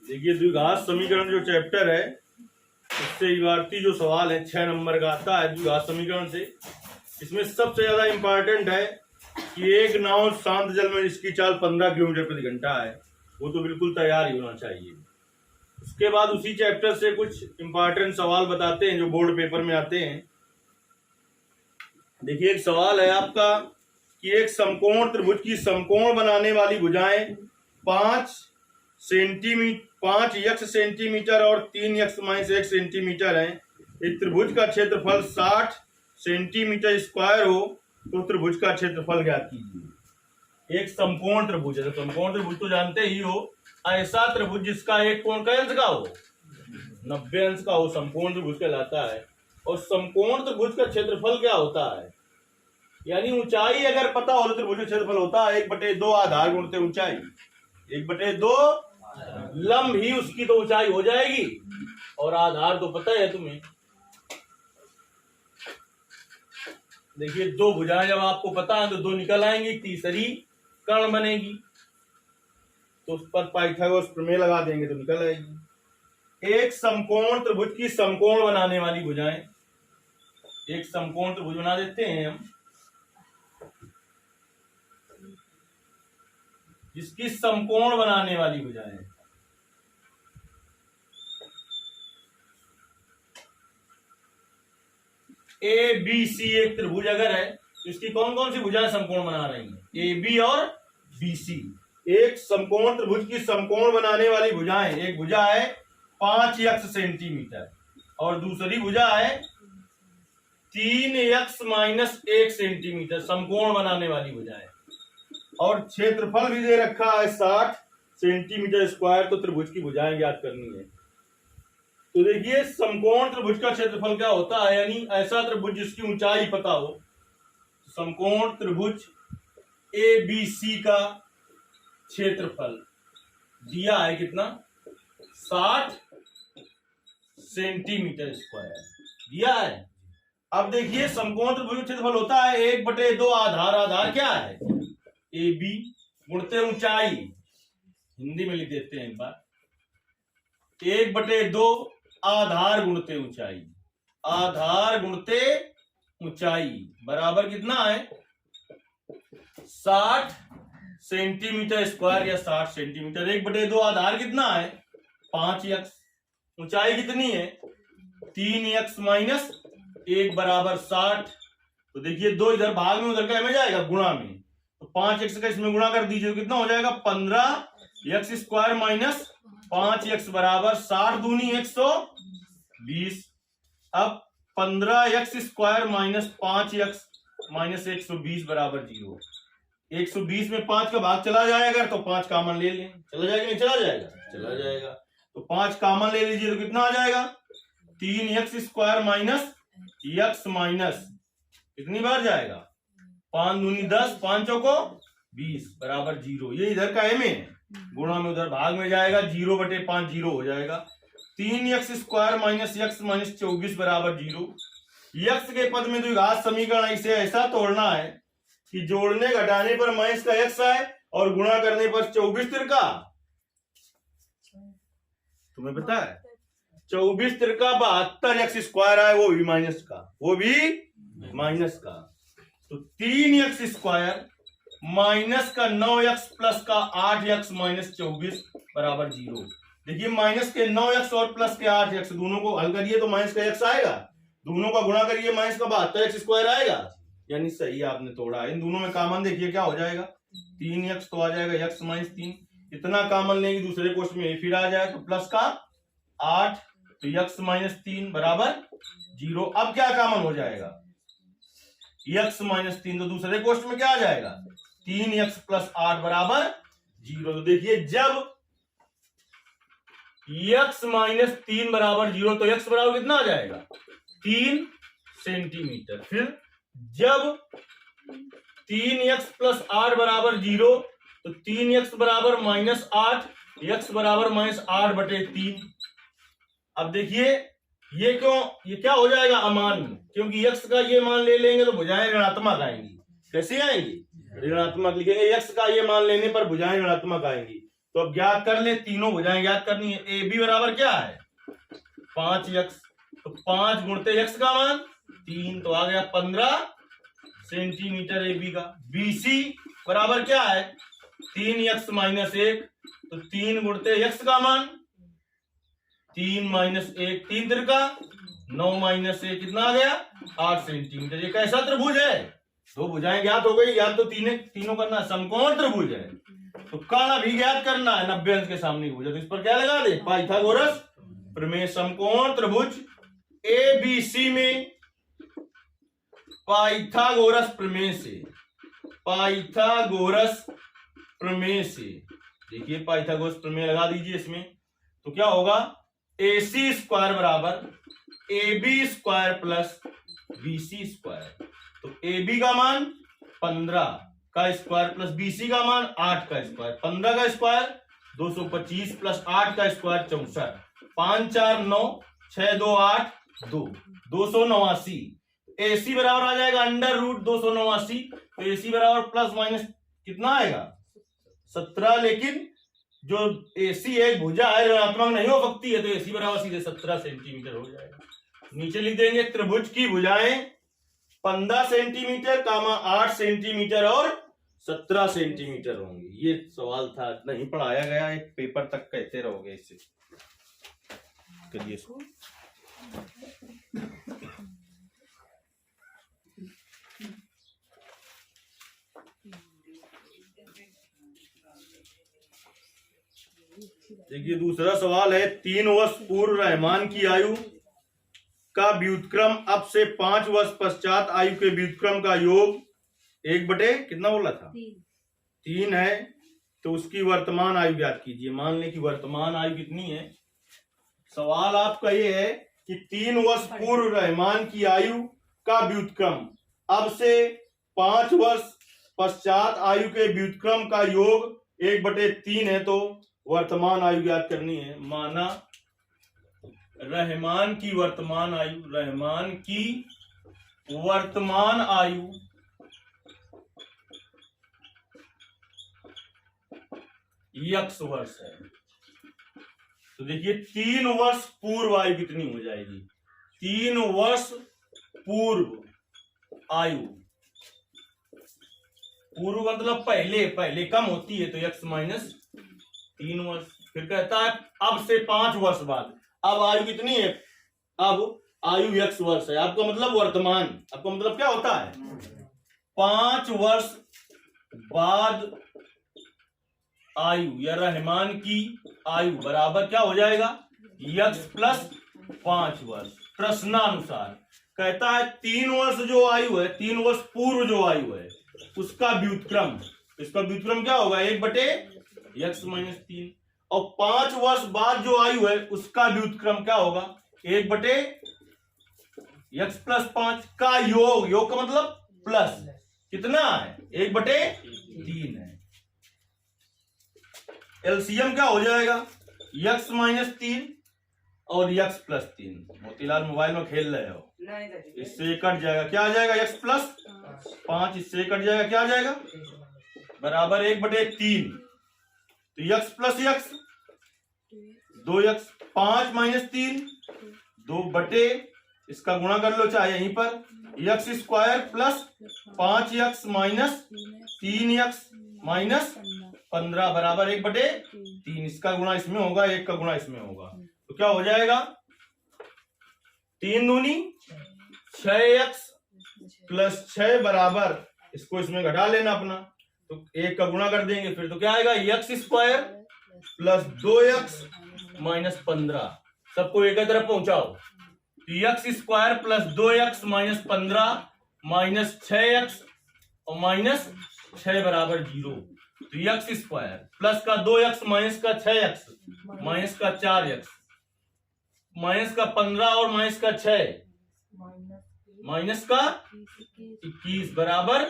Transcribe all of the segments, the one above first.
देखिए द्विघात समीकरण जो चैप्टर है उससे इबारती जो सवाल है 6 नंबर का आता है द्विघात समीकरण से। इसमें सबसे ज्यादा इम्पोर्टेंट है कि एक नाव शांत जल में जिसकी चाल 15 किलोमीटर प्रति घंटा है वो तो बिल्कुल तैयार ही होना चाहिए। उसके बाद उसी चैप्टर से कुछ इम्पोर्टेंट सवाल बताते हैं जो बोर्ड पेपर में आते हैं। देखिए एक सवाल है आपका कि एक समकोण त्रिभुज की समकोण बनाने वाली भुजाएं 5 x सेंटीमीटर और 3x-1 सेंटीमीटर है। एक त्रिभुज का क्षेत्रफल 60 सेंटीमीटर स्क्वायर हो तो त्रिभुज का क्षेत्रफल ज्ञात कीजिए। एक समकोण त्रिभुज है, समकोण त्रिभुज तो जानते ही हो, ऐसा त्रिभुज जिसका एक कोण कई अंश का हो, 90 अंश का हो, समकोण त्रिभुज कहलाता है। और समकोण त्रिभुज का क्षेत्रफल क्या होता है, यानी ऊंचाई अगर पता हो तो त्रिभुज का क्षेत्रफल होता है 1/2 आधार गुणित ऊंचाई, 1/2 लंब ही उसकी तो ऊंचाई हो जाएगी और आधार तो पता है तुम्हें। देखिए दो भुजाएं जब आपको पता है तो दो निकल आएंगी, तीसरी कर्ण बनेगी तो उस पर पाइथागोरस प्रमेय लगा देंगे तो निकल आएगी। एक समकोण त्रिभुज की समकोण बनाने वाली भुजाएं, एक समकोण त्रिभुज बना देते हैं हम जिसकी समकोण बनाने वाली भुजाएं ए बी सी एक त्रिभुज अगर है तो इसकी कौन कौन सी भुजाएं समकोण बना रही हैं, ए बी और बी सी। एक समकोण त्रिभुज की समकोण बनाने वाली भुजाएं, एक भुजा है 5x सेंटीमीटर और दूसरी भुजा है 3x-1 सेंटीमीटर, समकोण बनाने वाली भुजाएं। और क्षेत्रफल भी दे रखा है 60 सेंटीमीटर स्क्वायर, तो त्रिभुज की भुजाएं ज्ञात करनी है। तो देखिए समकोण त्रिभुज का क्षेत्रफल क्या होता है, यानी ऐसा त्रिभुज जिसकी ऊंचाई पता हो। समकोण त्रिभुज ए बी सी का क्षेत्रफल दिया है कितना, 60 सेंटीमीटर स्क्वायर दिया है। अब देखिए समकोण त्रिभुज का क्षेत्रफल होता है 1/2 आधार, आधार क्या है ए बी गुणते ऊंचाई, हिंदी में लिख देते हैं एक बार, 1/2 आधार गुणते ऊंचाई, आधार गुणते ऊंचाई बराबर कितना है 60 सेंटीमीटर स्क्वायर या 60 सेंटीमीटर। 1/2 आधार कितना है 5x, ऊंचाई कितनी है 3x-1 बराबर 60। तो देखिए दो इधर भाग में उधर का में जाएगा गुणा में, तो 5x का इसमें गुणा कर दीजिए, कितना हो जाएगा 15x² - 5x बराबर 60 दूनी 120। अब 15x² - 5x - 120 बराबर 0। 120 में 5 का भाग चला जाएगा तो 5 कामन ले लें, चला जाएगा नहीं चला जाएगा, चला जाएगा। तो 5 कामन ले लीजिए तो कितना आ जाएगा 3x² - x कितनी बार जाएगा 5 दूनी 10, 5 चौको 20 बराबर 0। ये इधर का m है, गुणा में उधर भाग में जाएगा, 0/5 0 हो जाएगा। 3x² - x - 24 बराबर 0। x के पद में द्विघात समीकरण इसे ऐसा तोड़ना है कि जोड़ने घटाने पर माइनस का x आए और गुणा करने पर 24 तिरका, तुम्हें पता है 24 तिरका 72x² आए, वो भी माइनस का, वो भी माइनस का। तो 3x² माइनस का 9x प्लस का 8x - 24 बराबर 0। देखिए माइनस के 9x और प्लस के 8x दोनों को हल करिए तो माइनस का x आएगा, दोनों का गुणा करिए माइनस का 72x² आएगा, यानी सही आपने तोड़ा है। इन दोनों में कॉमन देखिए क्या हो जाएगा 3x तो आ जाएगा x - 3, इतना कॉमन लेंगे दूसरे क्वेश्चन में फिर आ जाएगा, तो प्लस का 8 तो x - 3 बराबर 0। अब क्या कॉमन हो जाएगा x - 3, तो दूसरे क्वेश्चन में क्या आ जाएगा 3x + 8 बराबर 0। तो देखिए जब x - 3 बराबर 0 तो x बराबर कितना आ जाएगा 3 सेंटीमीटर। फिर जब 3x + 8 बराबर 0 तो 3x बराबर -8, x बराबर -8/3। अब देखिए ये क्यों, ये क्या हो जाएगा अमान्य, क्योंकि x का ये मान ले लेंगे तो भुजाएं ऋणात्मक आएंगी। कैसे आएंगी, ऋणात्मक लिखेंगे, x का ये मान लेने पर भुजाएं ऋणात्मक आएंगी। तो अब ज्ञात कर ले, तीनों भुजाएं ज्ञात करनी है। ए बी बराबर क्या है 5x, तो 5 गुणते x का मान 3, तो आ गया 15 सेंटीमीटर ए बी का। बी सी बराबर क्या है 3x माइनस 1, तो 3 गुणते x का मान 3 माइनस 1, 3 तिरका 9 माइनस 1 कितना आ गया 8 सेंटीमीटर। ये कैसा त्रिभुज है, दो भुजाएं ज्ञात हो गई, याद तो तीनों करना, समकोण त्रिभुज है। तो कर्ण भी ज्ञात करना है, 90 अंश के सामने भुजा, तो इस पर क्या लगा दे पाइथागोरस प्रमेय। समकोण त्रिभुज ए बी सी में पाइथागोरस प्रमेय से, पाइथागोरस प्रमेय से, देखिए पाइथागोरस प्रमेय लगा दीजिए इसमें, तो क्या होगा ए सी स्क्वायर बराबर A B square plus B C square. तो ए बी का मान 15 का स्क्वायर प्लस बी सी का मान 8 का स्क्वायर, 15 का स्क्वायर 225 प्लस 8 का स्क्वायर 64, 5 4 9 6 2 8 2 289। ए सी बराबर आ जाएगा अंडर रूट 289, तो ए सी बराबर प्लस माइनस कितना आएगा 17, लेकिन जो एसी एक भुजा है ऋणात्मक नहीं हो सकती है, तो एसी बराबर सीधे 17 सेंटीमीटर हो जाएगा। नीचे लिख देंगे त्रिभुज की भुजाएं 15 सेंटीमीटर कामा 8 सेंटीमीटर और 17 सेंटीमीटर होंगी। ये सवाल था, नहीं पढ़ाया गया, एक पेपर तक कहते रहोगे इसे। करिए इसको। देखिए दूसरा सवाल है, 3 वर्ष पूर्व रहमान की आयु का व्युत्क्रम अब से 5 वर्ष पश्चात आयु के व्युत्क्रम का योग 1/, कितना बोला था 3 है, तो उसकी वर्तमान आयु ज्ञात कीजिए। मान लें कि वर्तमान आयु कितनी है। सवाल आपका ये है कि 3 वर्ष पूर्व रहमान की आयु का व्युत्क्रम अब से 5 वर्ष पश्चात आयु के व्युत्क्रम का योग 1/3 है, तो वर्तमान आयु ज्ञात करनी है। माना रहमान की वर्तमान आयु, रहमान की वर्तमान आयु x वर्ष है, तो देखिए 3 वर्ष पूर्व आयु कितनी हो जाएगी, 3 वर्ष पूर्व आयु, पूर्व मतलब पहले, पहले कम होती है, तो x माइनस 3 वर्ष। फिर कहता है अब से 5 वर्ष बाद, अब आयु कितनी है, अब आयु x वर्ष है, आपका मतलब वर्तमान, आपका मतलब क्या होता है 5 वर्ष बाद आयु या रहमान की आयु बराबर क्या हो जाएगा x प्लस 5 वर्ष। प्रश्नानुसार कहता है 3 वर्ष जो आयु है, 3 वर्ष पूर्व जो आयु है उसका व्युत्क्रम, इसका व्युत्क्रम क्या होगा 1/x माइनस 3, और 5 वर्ष बाद जो आयु है उसका व्युत्क्रम क्या होगा 1/x प्लस 5 का योग, योग का मतलब प्लस कितना है 1/3 है। एलसीएम क्या हो जाएगा x माइनस 3 और x प्लस 3। मोतीलाल मोबाइल में खेल रहे हो, इससे कट जाएगा, क्या आ जाएगा x प्लस 5, इससे कट जाएगा, क्या आ जाएगा बराबर 1/3, तो x plus x 2x, 5 minus 3 2 इसका गुणा कर लो चाहे यहीं पर, x square plus 5x minus 3x minus 15 बराबर 1/3, इसका गुणा इसमें होगा, 1 का गुणा इसमें होगा, तो क्या हो जाएगा 3 दूनी 6x प्लस 6 बराबर, इसको इसमें घटा लेना अपना, तो 1 का गुणा कर देंगे, फिर तो क्या आएगा x square plus 2x minus 15, सबको एक तरफ पहुंचाओ, तो x square plus 2x minus 15 minus 6x और माइनस 6 बराबर 0, तो x स्क्वायर प्लस का 2x माइनस का 6x माइनस का 4x माइनस का 15 और माइनस का 6 माइनस का 21 बराबर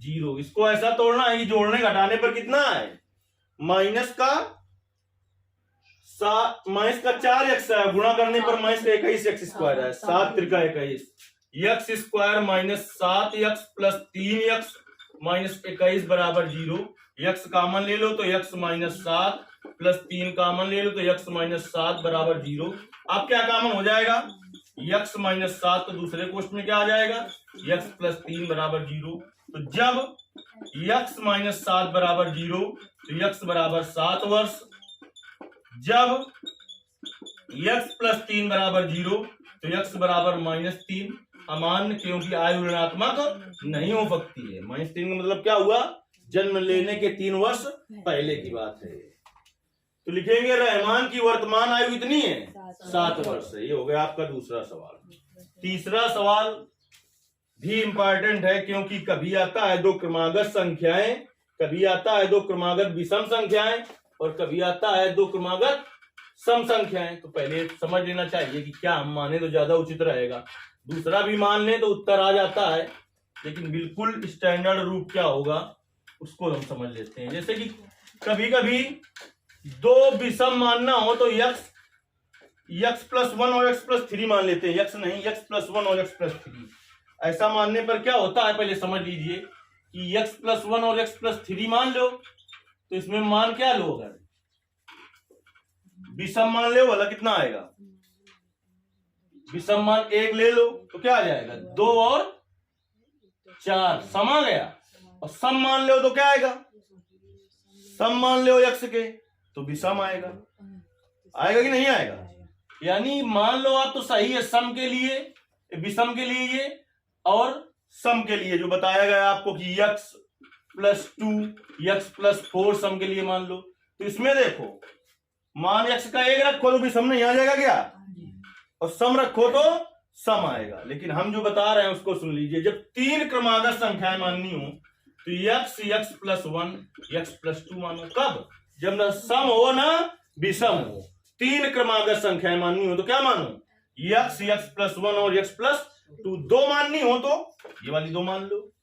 0। इसको ऐसा तोड़ना है कि जोड़ने घटाने पर कितना है माइनस का 4x है, गुणा करने पर माइनस का 21x स्क्वायर है, 7 Trika 21, x square minus 7x plus 3x minus 21 बराबर 0, x कॉमन ले लो तो x माइनस 7 प्लस 3 कॉमन ले लो तो x माइनस 7 बराबर 0। अब क्या कॉमन हो जाएगा, x माइनस 7 तो दूसरे कोष्ट में क्या आ जाएगा, x प्लस 3 बराबर 0। तो जब x माइनस 7 बराबर 0 तो x बराबर 7 वर्ष, जब x प्लस 3 बराबर 0 तो x बराबर -3। अमान्य क्योंकि आयु ऋणात्मक नहीं हो सकती है। -3 का मतलब क्या हुआ, जन्म लेने के 3 वर्ष पहले की बात है। तो लिखेंगे रहमान की वर्तमान आयु कितनी है, 7 वर्ष है। ये हो गया आपका दूसरा सवाल। तीसरा सवाल भी इंपॉर्टेंट है क्योंकि कभी आता है दो क्रमागत संख्याएं, कभी आता है दो क्रमागत विषम संख्याएं और कभी आता है दो क्रमागत सम संख्याएं। तो पहले समझ लेना चाहिए कि क्या हम माने तो ज्यादा उचित रहेगा। दूसरा भी मान लें तो उत्तर आ जाता है, लेकिन बिल्कुल स्टैंडर्ड रूप क्या होगा उसको हम समझ लेते हैं। जैसे कि कभी कभी दो विषम मानना हो तो x प्लस 1 और x प्लस 3 मान लेते हैं, x नहीं x प्लस 1 और x प्लस 3। ऐसा मानने पर क्या होता है पहले समझ लीजिए कि x प्लस 1 और x प्लस 3 मान लो तो इसमें मान क्या लो, अगर विषम मान ले वाला कितना आएगा, विषम मान 1 ले लो तो क्या आ जाएगा 2 और 4 सम आ गया। और सम मान लो तो क्या आएगा, सम मान लो x के तो विषम आएगा, आएगा कि नहीं आएगा। यानी मान लो आप तो सही है सम के लिए, विषम के लिए ये और सम के लिए जो बताया गया आपको कि x प्लस 2 x प्लस 4 सम के लिए मान लो। तो इसमें देखो मान x का 1 रखो तो विषम नहीं आ जाएगा क्या, और सम रखो तो सम आएगा। लेकिन हम जो बता रहे हैं उसको सुन लीजिए। जब 3 क्रमागत संख्याएं माननी हो तो x प्लस 1 x प्लस 2 मानो। कब, जब ना सम हो ना विषम हो। 3 क्रमागत संख्याएं माननी हो तो क्या मानो, x प्लस 1 और x प्लस 2। 2 माननी हो तो ये वाली 2 मान लो।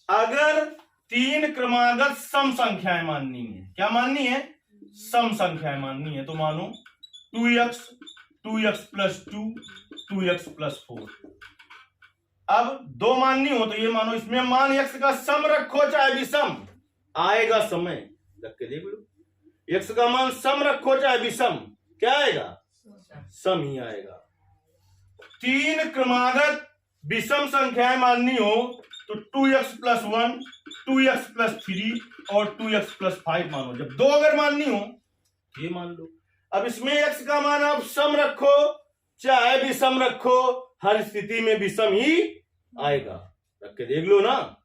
अगर 3 क्रमागत सम संख्याएं माननी है, क्या माननी है, सम संख्याएं माननी है तो मानो 2x प्लस 2 2x प्लस 4। अब 2 माननी हो तो ये मानो, इसमें मान x का सम रखो चाहे विषम, आएगा समय, रख के देख लो। x का मान सम रखो चाहे विषम, क्या आएगा, सम ही आएगा। 3 क्रमागत विषम संख्याएं माननी हो तो 2x प्लस 1 2x प्लस 3 और 2x प्लस 5 मानो। जब 2 अगर माननी हो ये मान लो। अब इसमें x का मान आप सम रखो चाहे विषम रखो, हर स्थिति में विषम ही आएगा, रख के देख लो ना।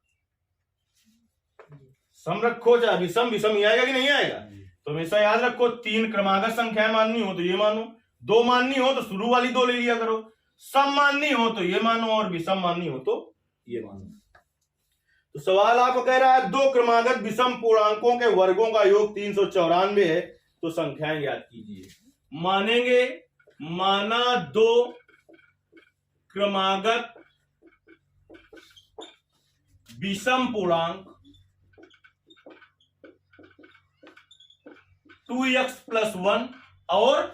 सम रखो चाहे विषम, विषम ही आएगा कि नहीं आएगा। तो हमेशा याद रखो 3 क्रमागत संख्याएं माननी हो तो ये मानो, 2 माननी हो तो शुरू वाली 2 ले लिया करो, सम माननी हो तो ये मानो और विषम माननी हो तो ये मानो। तो सवाल आपको कह रहा है 2 क्रमागत विषम पूर्णांकों के वर्गों का योग 394 है, तो संख्याएं याद कीजिए। मानेंगे, माना 2 क्रमागत विषम पूर्णांक 2x प्लस 1 और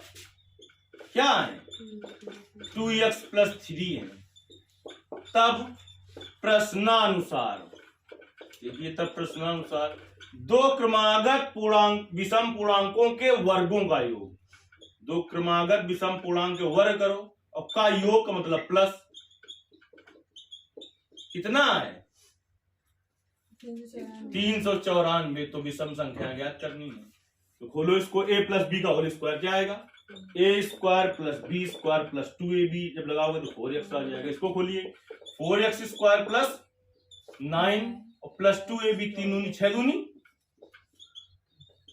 क्या है 2x प्लस 3 है। तब प्रश्नानुसार देखिए, तब प्रश्नानुसार 2 क्रमागत पूर्णांक विषम पूर्णांकों के वर्गों का योग, 2 क्रमागत विषम पूर्णांक के वर्ग करो और का योग का मतलब प्लस कितना है 394। तो विषम संख्या ज्ञात करनी है तो खोलो इसको, a प्लस बी का होल स्क्वायर क्या आएगा, a square plus B square plus 2ab, जब लगाओगे तो 4x आ जाएगा। इसको खोलिए, 4x स्क्वायर प्लस 9 और प्लस 2ab, 3 दूनी 6 दूनी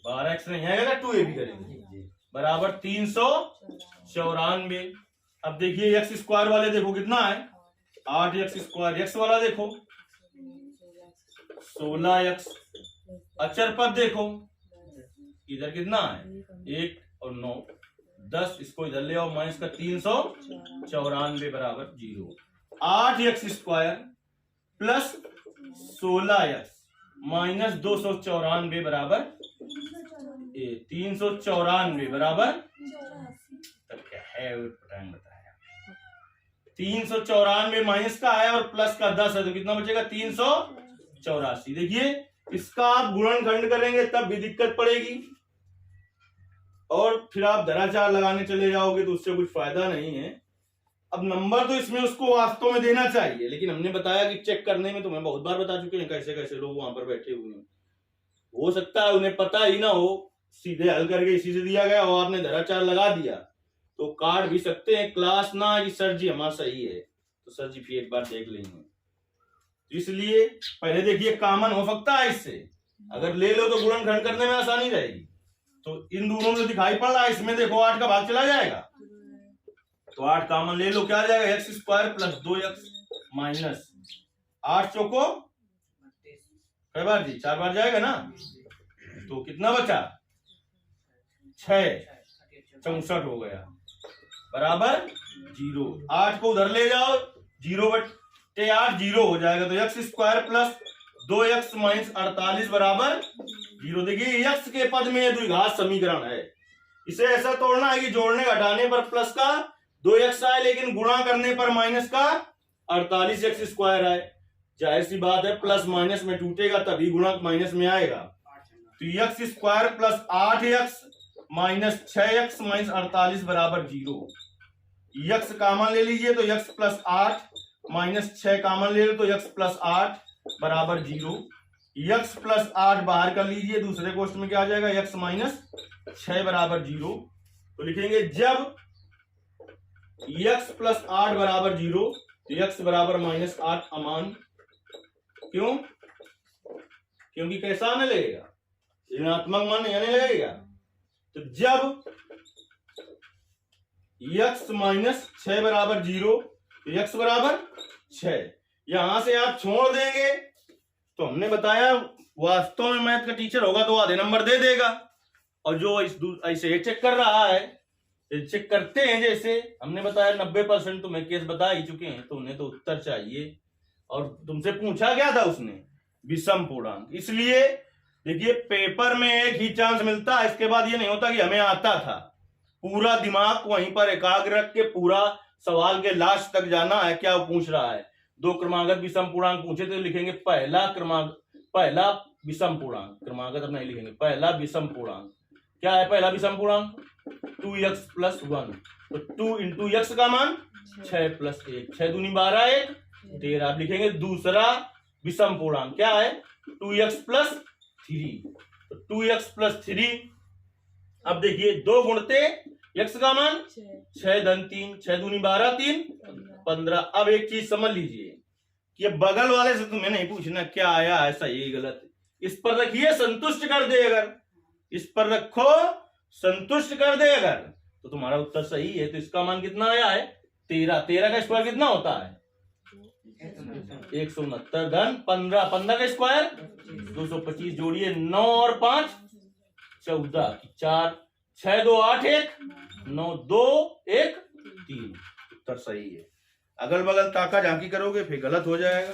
12x नहीं आएगा, 2ab करेंगे बराबर 394। अब देखिए x स्क्वायर वाले देखो कितना है 8x स्क्वायर, x वाला देखो 16x, अचर पद देखो इधर कितना है 1 और 9 10, इसको इधर ले आओ माइनस का 394 बराबर 0। 8x square plus 16x minus 294 बराबर 394 बराबर क्या है, बताया 394 माइनस का है और प्लस का 10 है तो कितना बचेगा 384। देखिए इसका आप गुणनखंड करेंगे तब भी दिक्कत पड़ेगी, और फिर आप धराचार लगाने चले जाओगे तो उससे कुछ फायदा नहीं है। अब नंबर तो इसमें उसको वास्तव में देना चाहिए, लेकिन हमने बताया कि चेक करने में तुम्हें बहुत बार बता चुके हैं कैसे कैसे लोग वहां पर बैठे हुए हैं। हो सकता है उन्हें पता ही ना हो, सीधे हल करके इसी से दिया गया और आपने धराचार लगा दिया तो काट भी सकते हैं क्लास ना कि सर जी हमारा सही है, तो सर जी फिर एक बार देख लेंगे। इसलिए पहले देखिए कॉमन हो सकता है इससे, अगर ले लो तो गुणनखंड करने में आसानी रहेगी। तो इन दोनों में दिखाई पड़ रहा है, इसमें देखो 8 का भाग चला जाएगा तो 8 कॉमन ले लो, क्या आ जाएगा x square plus 2x minus 8 चौको कई बार जी 4 बार जाएगा ना, तो कितना बचा 6, 64 हो गया बराबर 0। 8 को उधर ले जाओ, 0/8 0 हो जाएगा, तो x square plus 2x minus 48 बराबर 0। देखिए x के पद में द्विघात समीकरण है, इसे ऐसा तोड़ना है कि जोड़ने घटाने पर प्लस का 2x आए लेकिन गुणा करने पर माइनस का 48x स्क्वायर आए। जाहिर सी बात है प्लस माइनस में टूटेगा तभी गुणक माइनस में आएगा, तो x square plus 8x minus 6x minus 48 बराबर 0। x कॉमन ले लीजिए तो x प्लस 8 माइनस 6 कॉमन ले लो तो x प्लस 8 बराबर 0। x प्लस 8 बाहर कर लीजिए, दूसरे क्वेश्चन में क्या आ जाएगा x माइनस 6 बराबर 0। तो लिखेंगे जब x प्लस 8 बराबर 0 तो x बराबर माइनस 8 अमान, क्यों? क्योंकि कैसा आने लगेगा, ऋणात्मक मान आने लगेगा। तो जब x माइनस 6 बराबर 0 तो x बराबर 6, यहां से आप छोड़ देंगे तो हमने बताया वास्तव में मैथ का टीचर होगा तो आधे नंबर दे देगा, और जो ऐसे चेक कर रहा है, चेक करते हैं जैसे हमने बताया 90% तुम्हें केस बता ही चुके हैं, तो उन्हें तो उत्तर चाहिए। और तुमसे पूछा क्या था उसने, विषम पूर्णांक। इसलिए देखिए पेपर में एक ही चांस मिलता है, इसके बाद ये नहीं होता कि हमें आता था, पूरा दिमाग वहीं पर एकाग्र रख के पूरा सवाल के लास्ट तक जाना है क्या वो पूछ रहा है। 2 क्रमागत विषम पूर्णांक पूछे तो लिखेंगे पहला विषम पूर्णांक, क्रमागत अब नहीं लिखेंगे, पहला विषम पूर्णांक क्या है, पहला विषम पूर्णांक 2x प्लस 1, तो 2 इंटू एक्स का मान 6 प्लस 1, 6 दूनी 12 1 13। आप लिखेंगे दूसरा विषम पूर्णांक क्या है 2x प्लस 3, तो 2x प्लस 3। अब देखिए 2 गुणते x का मान 6 धन 3, 6 दूनी 12 3 15। अब एक चीज समझ लीजिए कि ये बगल वाले से तुम्हें नहीं पूछना क्या आया है सही गलत, इस पर रखिए संतुष्ट कर दे, अगर इस पर रखो संतुष्ट कर दे अगर तो तुम्हारा उत्तर सही है। तो इसका मान कितना आया है 13, 13 का स्क्वायर कितना होता है 169 धन 15, 15 का स्क्वायर 225, जोड़िए 9 और 5 14, 4 6 2 8 1 9 2 1 3, उत्तर सही है। अगल बगल ताका झांकी करोगे फिर गलत हो जाएगा।